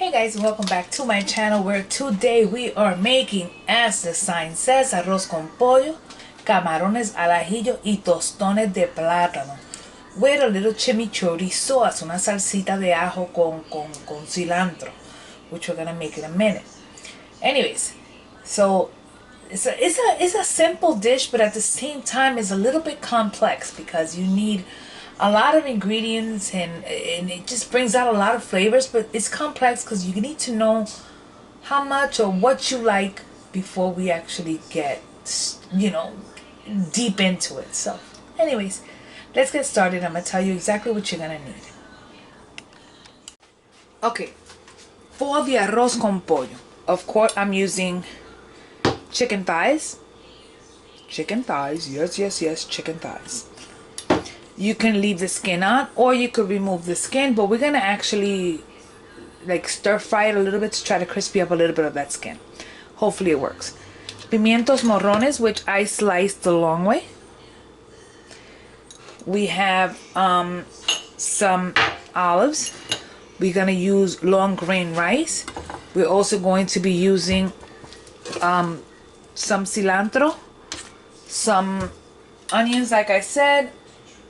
Hey guys, welcome back to my channel where today we are making, as the sign says, arroz con pollo, camarones al ajillo y tostones de plátano with a little chimichurri sauce, una salsita de ajo con cilantro, which we're gonna make in a minute. Anyways, so it's a simple dish, but at the same time it's a little bit complex because you need a lot of ingredients and it just brings out a lot of flavors, but it's complex because you need to know how much or what you like before we actually get, deep into it. So anyways, let's get started. I'm gonna tell you exactly what you're gonna need. Okay, for the arroz con pollo, of course I'm using chicken thighs. Yes, chicken thighs. You can leave the skin on or you could remove the skin, but we're gonna actually stir fry it a little bit to try to crispy up a little bit of that skin. Hopefully it works. Pimientos morrones, which I sliced the long way. We have some olives. We're gonna use long grain rice. We're also going to be using some cilantro, some onions, like I said.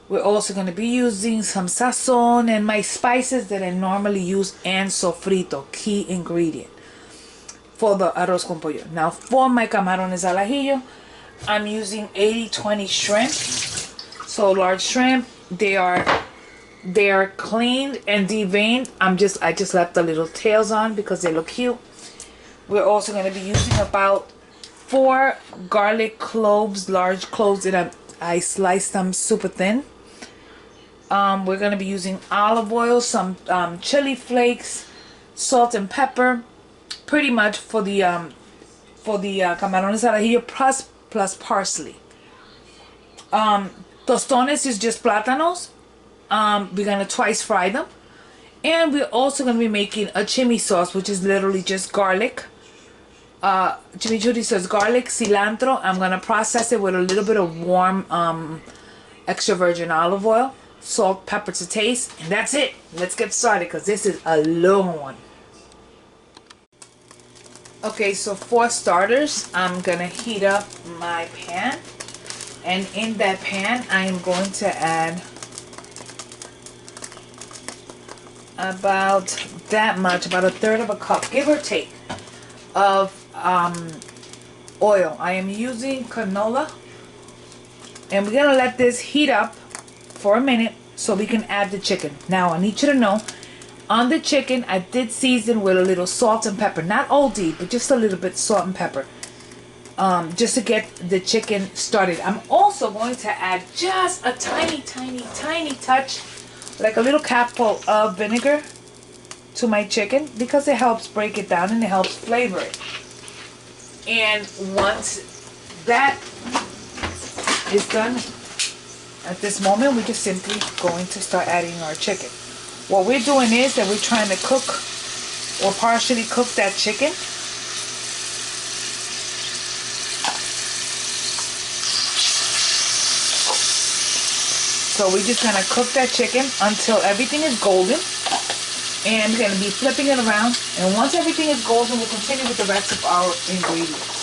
We're also going to be using some sazon and my spices that I normally use, and sofrito, key ingredient for the arroz con pollo. Now for my camarones al ajillo, I'm using 80-20 shrimp. So large shrimp, they are cleaned and deveined. I just left the little tails on because they look cute. We're also going to be using about 4 garlic cloves, large cloves that I sliced them super thin. We're going to be using olive oil, some chili flakes, salt and pepper, pretty much for the camarones al ajillo plus parsley. Tostones is just platanos. We're going to twice fry them. And we're also going to be making a chimichurri sauce, which is literally just garlic. Chimichurri sauce, garlic, cilantro. I'm going to process it with a little bit of warm extra virgin olive oil. Salt, pepper to taste, and that's it. Let's get started because this is a long one. Okay, so for starters, I'm gonna heat up my pan, and in that pan I am going to add about that much, about 1/3 of a cup, give or take, of oil. I am using canola, and we're gonna let this heat up for a minute so we can add the chicken. Now I need you to know, on the chicken I did season with a little salt and pepper, not all deep, but just a little bit salt and pepper, just to get the chicken started. I'm also going to add just a tiny touch, like a little capful of vinegar to my chicken because it helps break it down and it helps flavor it. And once that is done, at this moment, we're just simply going to start adding our chicken. What we're doing is that we're trying to cook or partially cook that chicken. So we're just going to cook that chicken until everything is golden. And we're going to be flipping it around. And once everything is golden, we'll continue with the rest of our ingredients.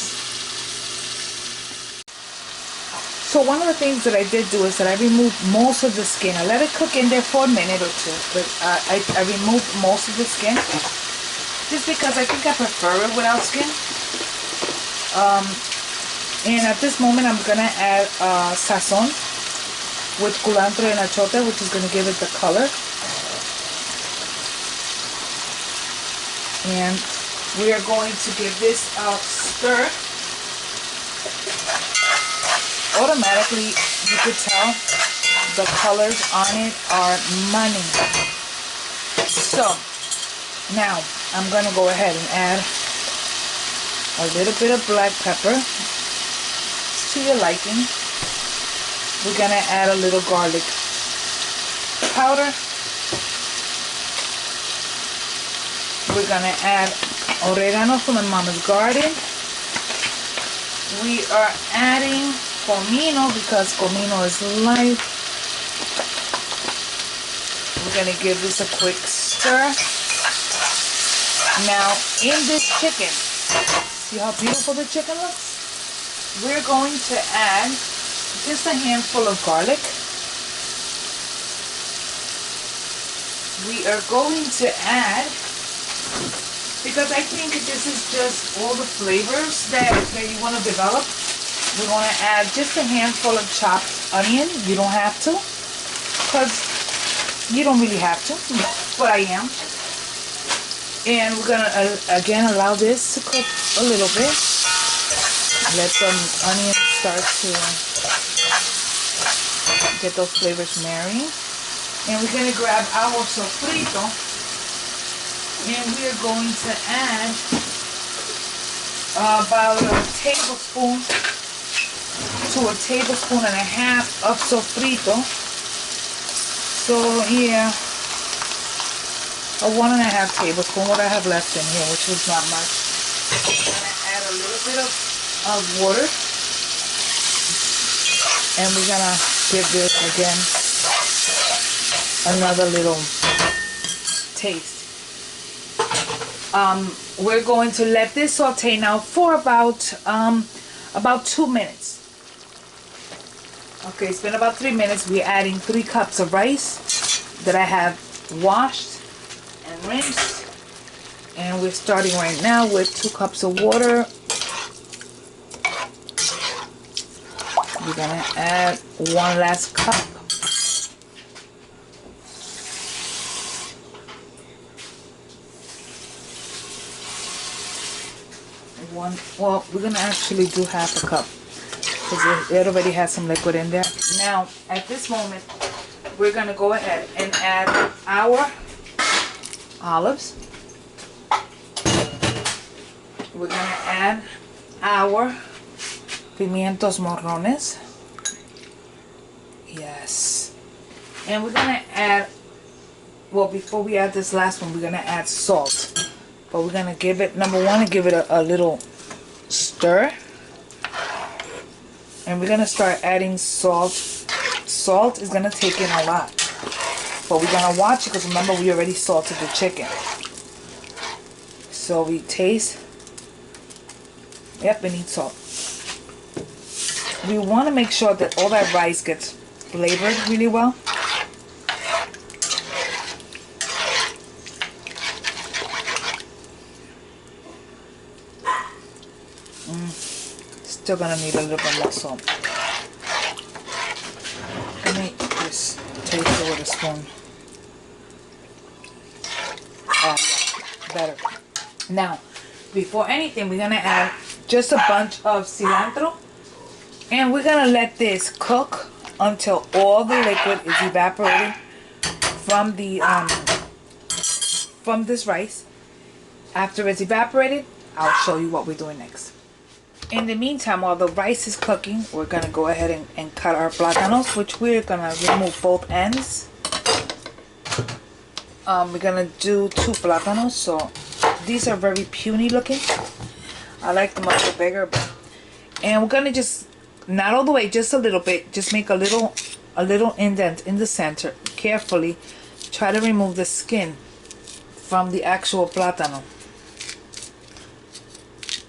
So one of the things that I did do is that I removed most of the skin. I let it cook in there for a minute or two, but I removed most of the skin just because I think I prefer it without skin. And at this moment I'm going to add sazon with cilantro and achiote, which is going to give it the color. And we are going to give this a stir. Automatically, you could tell the colors on it are money. So now I'm gonna go ahead and add a little bit of black pepper to your liking. We're gonna add a little garlic powder. We're gonna add oregano from my mama's garden. We are adding comino because comino is life. We're going to give this a quick stir. Now, in this chicken, see how beautiful the chicken looks? We're going to add just a handful of garlic. We are going to add, because I think this is just all the flavors that you want to develop, we're going to add just a handful of chopped onion. You don't have to, because you don't really have to, but I am. And we're going to, again, allow this to cook a little bit. Let the onions start to get those flavors marrying. And we're going to grab our sofrito. And we're going to add about a tablespoon to a tablespoon and a half of sofrito. So, yeah, a 1.5 tablespoon, what I have left in here, which was not much. I'm going to add a little bit of water. And we're going to give this, again, another little taste. We're going to let this saute now for about 2 minutes. Okay, it's been about 3 minutes. We're adding 3 cups of rice that I have washed and rinsed. And we're starting right now with 2 cups of water. We're gonna add 1 last cup. Well, we're gonna actually do half a cup because it already has some liquid in there. Now, at this moment, we're gonna go ahead and add our olives. We're gonna add our pimientos morrones. Yes. And we're gonna add, well, before we add this last one, we're gonna add salt. But we're gonna give it, number one, give it a little stir. And we're gonna start adding salt. Salt is gonna take in a lot. But we're gonna watch it because remember we already salted the chicken. So we taste. Yep, it needs salt. We want to make sure that all that rice gets flavored really well. Still gonna need a little bit more salt. Let me just taste it with a spoon. Oh, yeah, better. Now, before anything, we're gonna add just a bunch of cilantro. And we're gonna let this cook until all the liquid is evaporated from the from this rice. After it's evaporated, I'll show you what we're doing next. In the meantime, while the rice is cooking, we're gonna go ahead and cut our platanos, which we're gonna remove both ends. We're gonna do 2 platanos, so these are very puny looking. I like them a little bigger, and we're gonna just, not all the way, just a little bit, just make a little indent in the center. Carefully try to remove the skin from the actual plátano.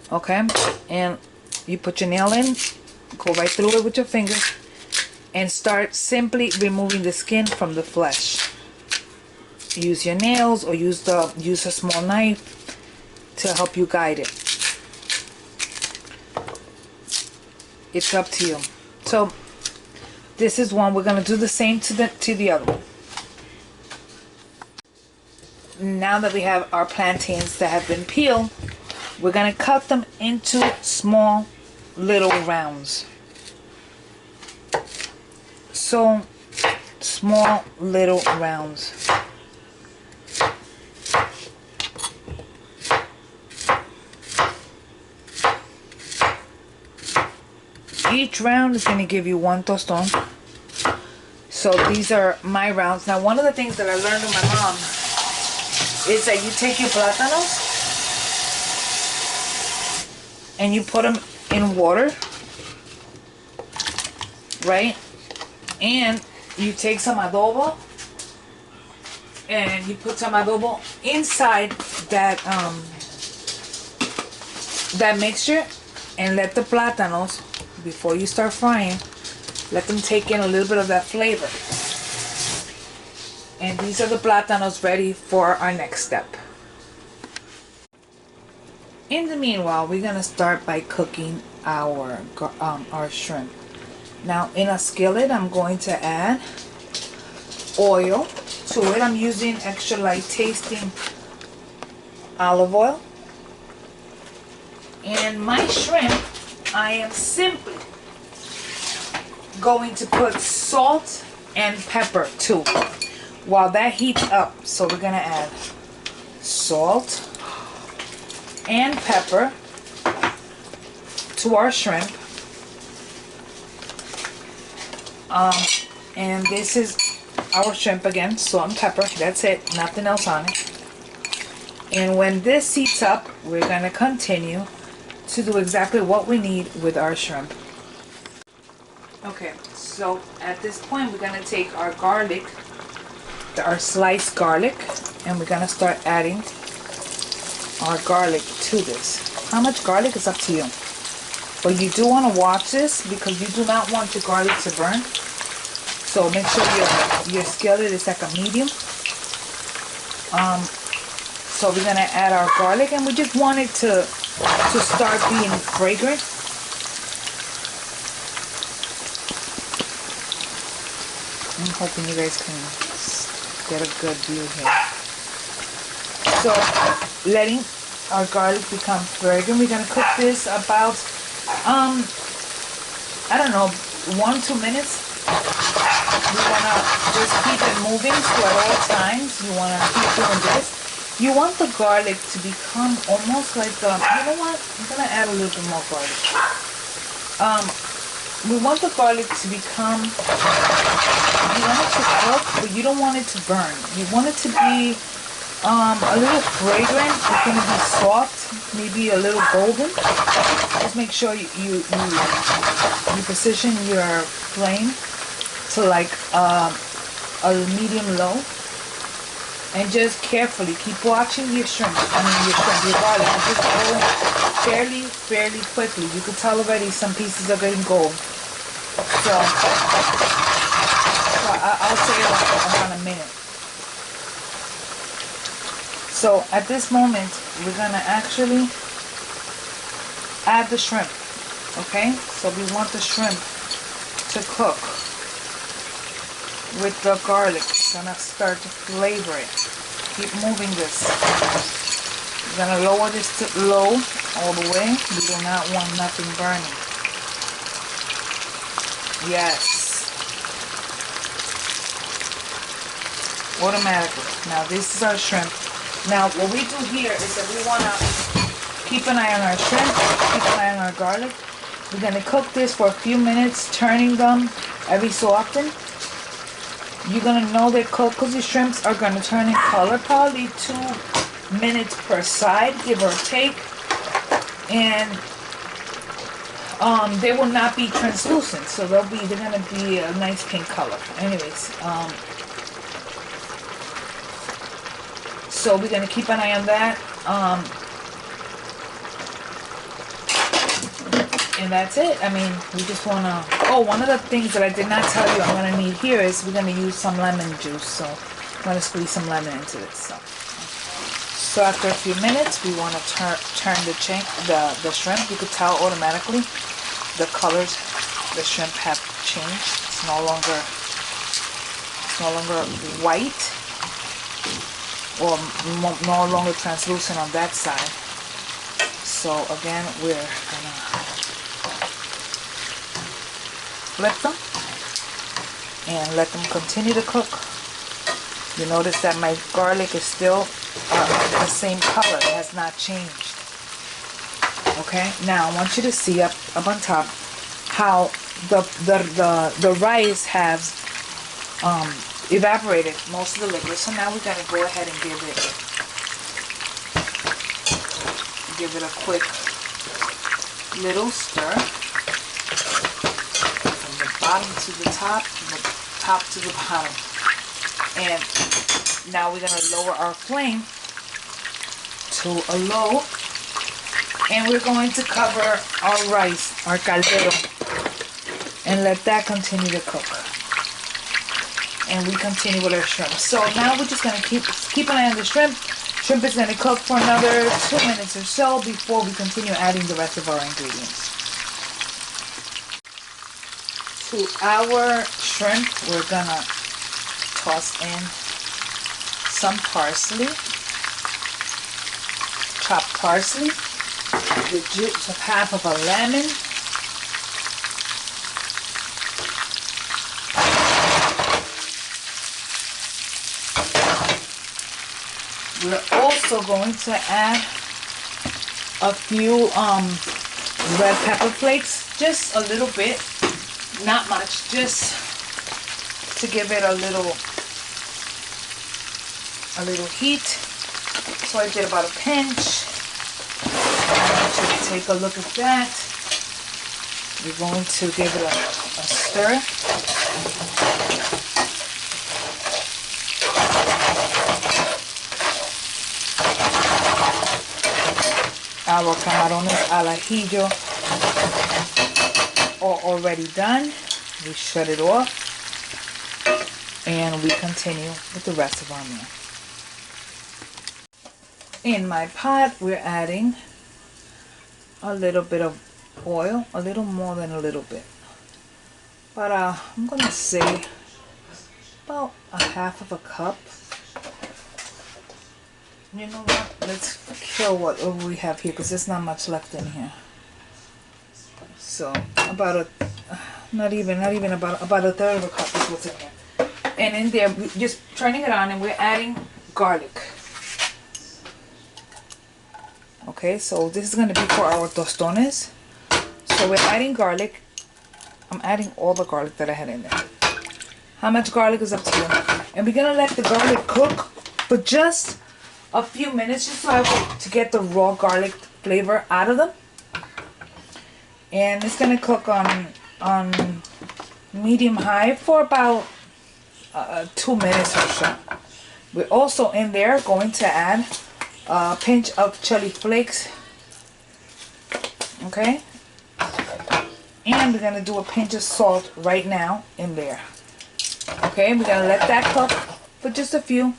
Okay, and you put your nail in, go right through it with your finger, and start simply removing the skin from the flesh. Use your nails or use a small knife to help you guide it. It's up to you. So this is one. We're gonna do the same to the other one. Now that we have our plantains that have been peeled, we're gonna cut them into small little rounds. So small little rounds. Each round is going to give you 1 tostón. So these are my rounds. Now, one of the things that I learned from my mom is that you take your plátanos and you put them in water, right? And you take some adobo and you put some adobo inside that that mixture, and let the platanos, before you start frying, let them take in a little bit of that flavor. And these are the platanos ready for our next step. In the meanwhile, we're gonna start by cooking our shrimp. Now, in a skillet, I'm going to add oil to it. I'm using extra light tasting olive oil. And my shrimp, I am simply going to put salt and pepper too while that heats up. So we're gonna add salt and pepper to our shrimp. And this is our shrimp again, salt and pepper. That's it, nothing else on it. And when this heats up, we're gonna continue to do exactly what we need with our shrimp. Okay, so at this point, we're gonna take our garlic, our sliced garlic, and we're gonna start adding our garlic to this. How much garlic is up to you, but you do want to watch this because you do not want your garlic to burn. So make sure your skillet is like a medium. So we're gonna add our garlic, and we just want it to start being fragrant. I'm hoping you guys can get a good view here. So, letting our garlic become fragrant. We're gonna cook this about, I don't know, 1-2 minutes. You wanna just keep it moving, so at all times you wanna keep doing this. You want the garlic to become almost like the, you know what? I'm gonna add a little bit more garlic. We want the garlic to become, you want it to cook, but you don't want it to burn. You want it to be a little fragrant. It's going to be soft, maybe a little golden. Just make sure you position your flame to like a medium low, and just carefully keep watching your shrimp. Your garlic. Just go fairly quickly. You can tell already some pieces are getting gold. So I'll say about a minute. So at this moment, we're gonna actually add the shrimp. Okay, so we want the shrimp to cook with the garlic. We're gonna start to flavor it. Keep moving this. We're gonna lower this to low all the way. We do not want nothing burning. Yes. Automatically. Now this is our shrimp. Now what we do here is that we want to keep an eye on our shrimp, keep an eye on our garlic. We're going to cook this for a few minutes, turning them every so often. You're going to know they're cooked because your shrimps are going to turn in color, probably 2 minutes per side, give or take. And they will not be translucent, so they're going to be a nice pink color. Anyways, so we're going to keep an eye on that. And that's it. I mean, we just want to... Oh, one of the things that I did not tell you I'm going to need here is we're going to use some lemon juice. So I'm going to squeeze some lemon into this. So after a few minutes, we want to turn the shrimp. You could tell automatically the colors the shrimp have changed. It's no longer white, or no longer translucent on that side. So again, we're gonna flip them and let them continue to cook. You notice that my garlic is still the same color. It has not changed. Okay, now I want you to see up on top how the rice has evaporated most of the liquid. So now we're going to go ahead and give it a quick little stir from the bottom to the top, from the top to the bottom. And now we're gonna lower our flame to a low, and we're going to cover our rice, our caldero, and let that continue to cook. And we continue with our shrimp. So now we're just gonna keep an eye on the shrimp. Shrimp is gonna cook for another 2 minutes or so before we continue adding the rest of our ingredients. To our shrimp, we're gonna toss in some parsley, chopped parsley, the juice of half of a lemon, we're also going to add a few red pepper flakes, just a little bit, not much, just to give it a little heat. So I did about a pinch. I want you to take a look at that. We're going to give it a stir. Our camarones al ajillo are already done. We shut it off and we continue with the rest of our meal. In my pot, we're adding a little bit of oil, a little more than a little bit, but I'm gonna say about a half of a cup. You know what, let's kill what we have here because there's not much left in here. So about a not even about a third of a cup is what's in here. And in there, we're just turning it on, and we're adding garlic. Okay, so this is going to be for our tostones. So we're adding garlic. I'm adding all the garlic that I had in there. How much garlic is up to you. And we're going to let the garlic cook for just a few minutes, just so to get the raw garlic flavor out of them. And it's going to cook on medium high for about 2 minutes or so. We're also in there going to add a pinch of chili flakes, okay, and we're gonna do a pinch of salt right now in there. Okay, we're gonna let that cook for just about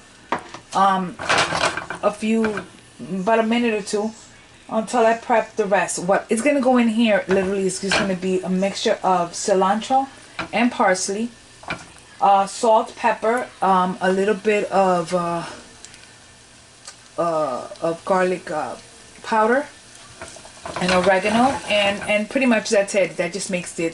a minute or two until I prep the rest. What is gonna go in here literally is just gonna be a mixture of cilantro and parsley, salt, pepper, a little bit of garlic powder and oregano, and pretty much that's it. That just makes the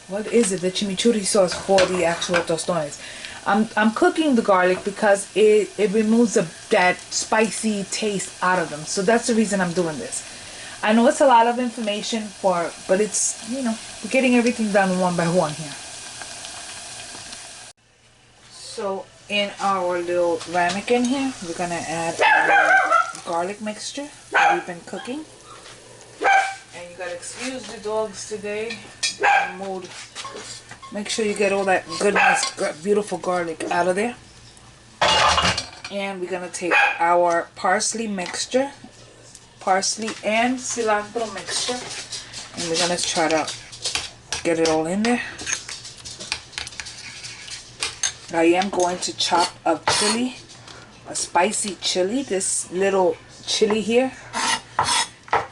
what is it, the chimichurri sauce for the actual tostones. I'm cooking the garlic because it removes that spicy taste out of them. So that's the reason I'm doing this. I know it's a lot of information but it's, you know, we're getting everything done one by one here. So in our little ramekin here, we're gonna add our garlic mixture that we've been cooking. And you gotta excuse the dogs today. Mood. Make sure you get all that good, nice, beautiful garlic out of there. And we're gonna take our parsley mixture, parsley and cilantro mixture, and we're gonna try to get it all in there. I am going to chop a chili, a spicy chili, this little chili here,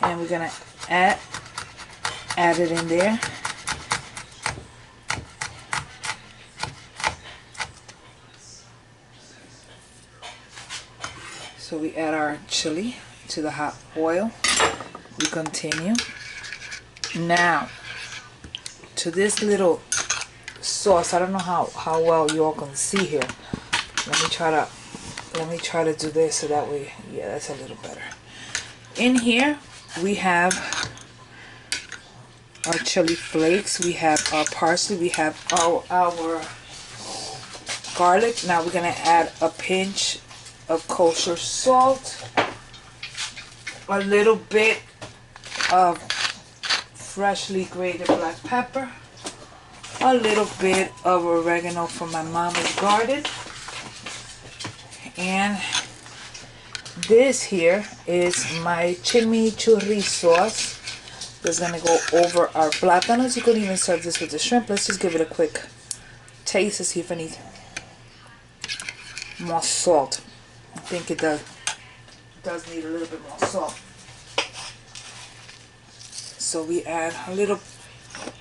and we're gonna add it in there. So we add our chili to the hot oil. We continue. Now, to this little sauce, I don't know how well you all can see here. Let me try to do this so that way, yeah, that's a little better. In here we have our chili flakes, we have our parsley, we have our garlic. Now we're gonna add a pinch of kosher salt, a little bit of freshly grated black pepper, a little bit of oregano from my mama's garden. And this here is my chimichurri sauce that's gonna go over our platanos. You could even serve this with the shrimp. Let's just give it a quick taste to see if I need more salt. I think it does need a little bit more salt. So we add a little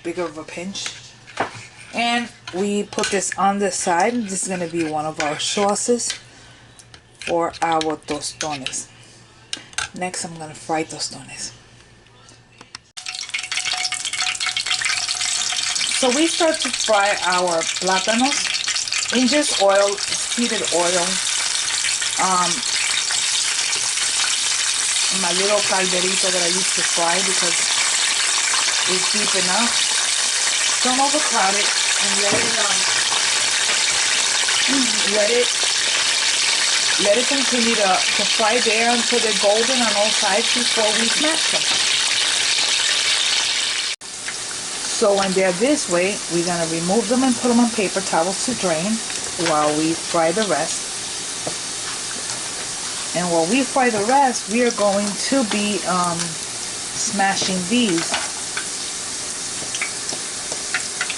bigger of a pinch. And we put this on the side. This is gonna be one of our sauces for our tostones. Next, I'm gonna fry tostones. So we start to fry our platanos in just oil, heated oil. In my little calderito that I used to fry because it's deep enough. Don't overcrowd it and let it continue to fry there until they're golden on all sides before we smash them. So when they're this way, we're going to remove them and put them on paper towels to drain while we fry the rest. And while we fry the rest, we are going to be smashing these.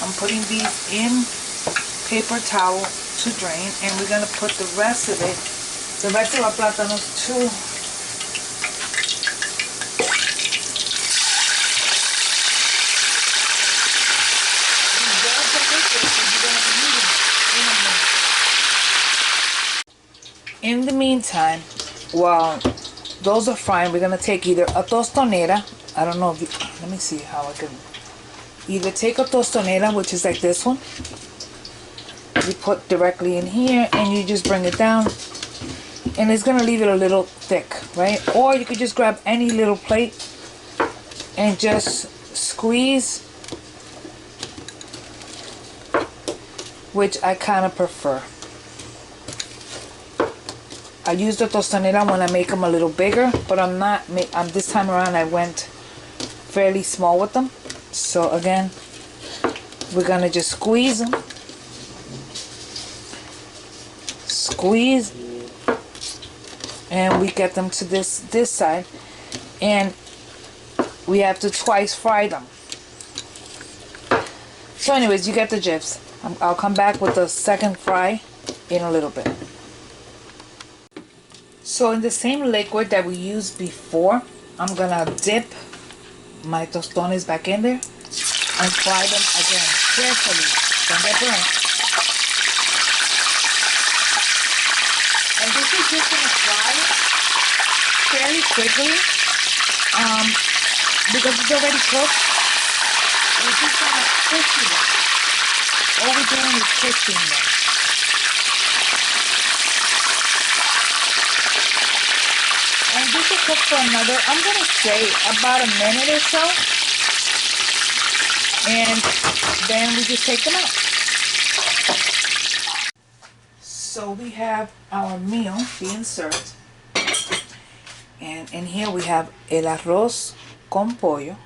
I'm putting these in paper towel to drain, and we're going to put the rest of it, the rest of our platanos to In the meantime, while those are frying, we're going to take either a tostonera. I don't know if you, let me see how I can either take a tostonera, which is like this one. You put directly in here and you just bring it down. And it's going to leave it a little thick, right? Or you could just grab any little plate and just squeeze, which I kind of prefer. I use the tostonera when I make them a little bigger, but I'm not. This time around I went fairly small with them. So again, we're gonna just squeeze them, squeeze, and we get them to this side, and we have to twice fry them. So anyways, you get the gist. I'll come back with the second fry in a little bit. So in the same liquid that we used before, I'm gonna dip my tostones back in there and fry them again carefully. Don't get burned. And this is just gonna fry fairly quickly because it's already cooked. We're just gonna crispy them. All we're doing is crisping them. And this will cook for another, I'm going to say about a minute or so. And then we just take them out. So we have our meal being served. And in here we have el arroz con pollo.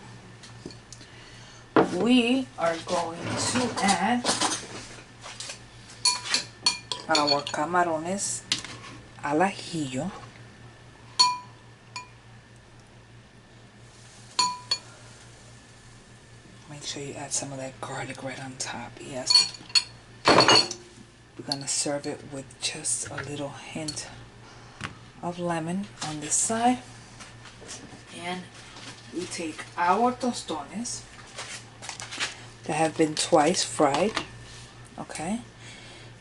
We are going to add our camarones al ajillo. Make sure you add some of that garlic right on top. Yes. We're going to serve it with just a little hint of lemon on this side. And we take our tostones that have been twice fried. Okay.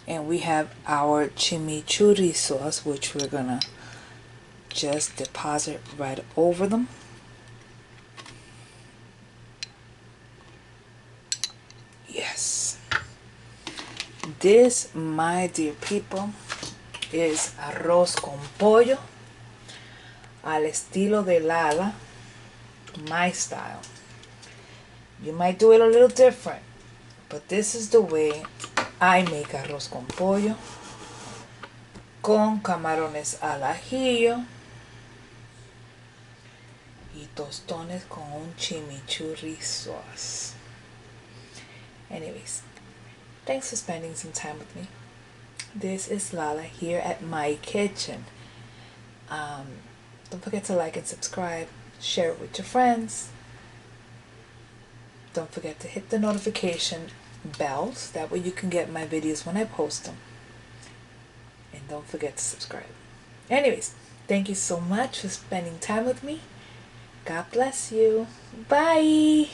And we have our chimichurri sauce, which we're going to just deposit right over them. Yes. This, my dear people, is arroz con pollo al estilo de Lala, my style. You might do it a little different, but this is the way I make arroz con pollo con camarones al ajillo y tostones con un chimichurri sauce. Anyways, thanks for spending some time with me. This is Lala here at my kitchen. Don't forget to like and subscribe, share it with your friends. Don't forget to hit the notification bell so that way you can get my videos when I post them. And don't forget to subscribe. Anyways, thank you so much for spending time with me. God bless you. Bye.